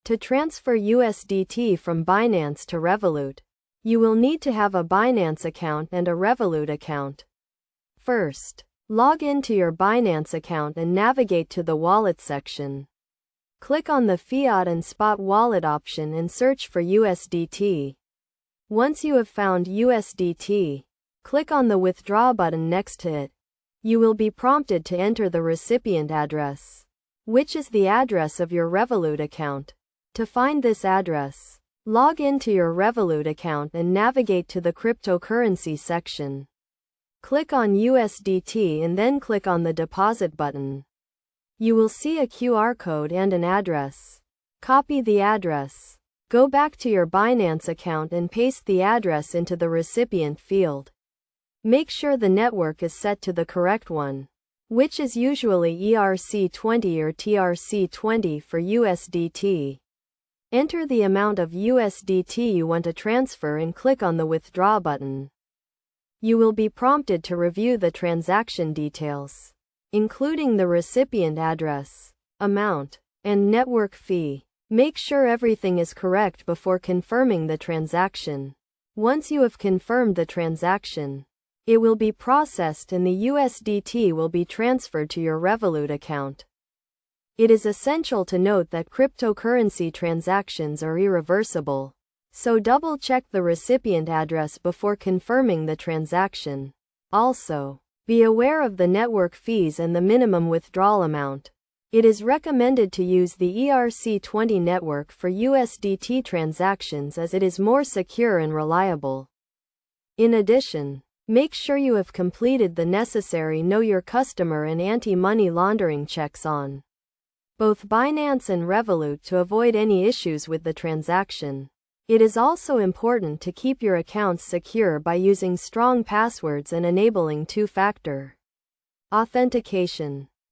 To transfer USDT from Binance to Revolut, you will need to have a Binance account and a Revolut account. First, log into your Binance account and navigate to the Wallet section. Click on the Fiat and Spot Wallet option and search for USDT. Once you have found USDT, click on the Withdraw button next to it. You will be prompted to enter the recipient address, which is the address of your Revolut account. To find this address, log into your Revolut account and navigate to the cryptocurrency section. Click on USDT and then click on the Deposit button. You will see a QR code and an address. Copy the address. Go back to your Binance account and paste the address into the recipient field. Make sure the network is set to the correct one, which is usually ERC20 or TRC20 for USDT. Enter the amount of USDT you want to transfer and click on the Withdraw button. You will be prompted to review the transaction details, including the recipient address, amount, and network fee. Make sure everything is correct before confirming the transaction. Once you have confirmed the transaction, it will be processed and the USDT will be transferred to your Revolut account. It is essential to note that cryptocurrency transactions are irreversible, so double-check the recipient address before confirming the transaction. Also, be aware of the network fees and the minimum withdrawal amount. It is recommended to use the ERC20 network for USDT transactions as it is more secure and reliable. In addition, make sure you have completed the necessary Know Your Customer and anti-money laundering checks on both Binance and Revolut to avoid any issues with the transaction. It is also important to keep your accounts secure by using strong passwords and enabling two-factor authentication.